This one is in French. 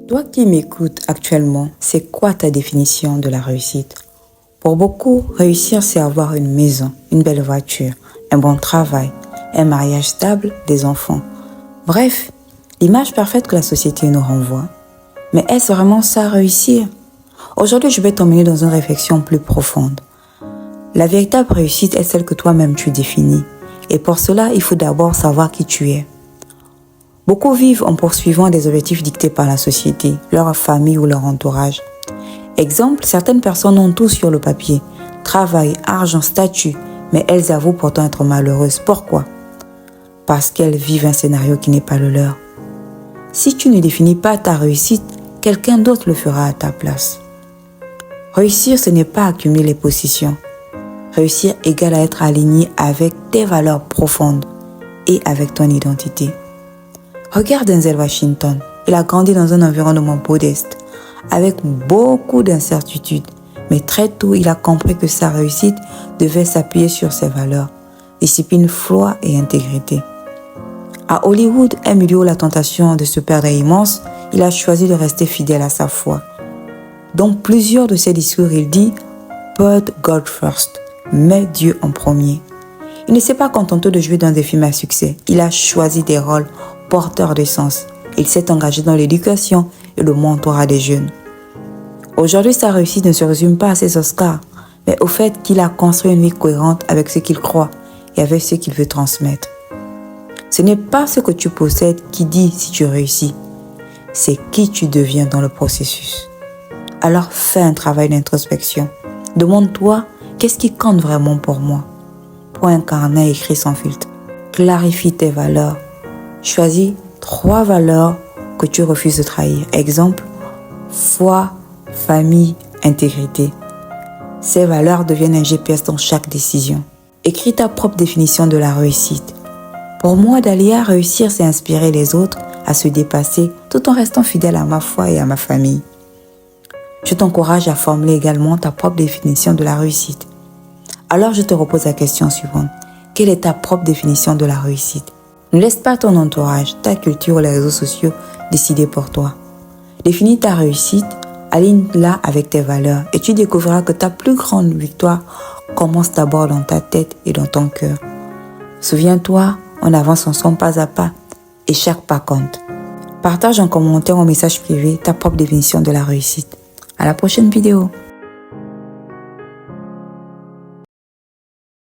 Toi qui m'écoutes actuellement, c'est quoi ta définition de la réussite? Pour beaucoup, réussir, c'est avoir une maison, une belle voiture, un bon travail, un mariage stable, des enfants. Bref, l'image parfaite que la société nous renvoie. Mais est-ce vraiment ça réussir? Aujourd'hui, je vais t'emmener dans une réflexion plus profonde. La véritable réussite est celle que toi-même tu définis. Et pour cela, il faut d'abord savoir qui tu es. Beaucoup vivent en poursuivant des objectifs dictés par la société, leur famille ou leur entourage. Exemple, certaines personnes ont tout sur le papier, travail, argent, statut, mais elles avouent pourtant être malheureuses. Pourquoi? Parce qu'elles vivent un scénario qui n'est pas le leur. Si tu ne définis pas ta réussite, quelqu'un d'autre le fera à ta place. Réussir, ce n'est pas accumuler les possessions. Réussir égale à être aligné avec tes valeurs profondes et avec ton identité. Regarde Denzel Washington, il a grandi dans un environnement modeste, avec beaucoup d'incertitudes. Mais très tôt, il a compris que sa réussite devait s'appuyer sur ses valeurs, discipline, foi et intégrité. À Hollywood, un milieu où la tentation de se perdre est immense, il a choisi de rester fidèle à sa foi. Dans plusieurs de ses discours, il dit « Put God first », mets Dieu en premier. Il ne s'est pas contenté de jouer dans des films à succès, il a choisi des rôles porteur de sens. Il s'est engagé dans l'éducation et le mentorat des jeunes. Aujourd'hui, sa réussite ne se résume pas à ses Oscars, mais au fait qu'il a construit une vie cohérente avec ce qu'il croit et avec ce qu'il veut transmettre. Ce n'est pas ce que tu possèdes qui dit si tu réussis, c'est qui tu deviens dans le processus. Alors fais un travail d'introspection. Demande-toi, qu'est-ce qui compte vraiment pour moi? Prends un carnet et écris sans filtre. Clarifie tes valeurs. Choisis 3 valeurs que tu refuses de trahir. Exemple, foi, famille, intégrité. Ces valeurs deviennent un GPS dans chaque décision. Écris ta propre définition de la réussite. Pour moi, Dalia, réussir, c'est inspirer les autres à se dépasser tout en restant fidèle à ma foi et à ma famille. Je t'encourage à formuler également ta propre définition de la réussite. Alors, je te repose la question suivante. Quelle est ta propre définition de la réussite? Ne laisse pas ton entourage, ta culture ou les réseaux sociaux décider pour toi. Définis ta réussite, aligne-la avec tes valeurs et tu découvriras que ta plus grande victoire commence d'abord dans ta tête et dans ton cœur. Souviens-toi, on avance ensemble pas à pas et chaque pas compte. Partage en commentaire ou en message privé ta propre définition de la réussite. À la prochaine vidéo.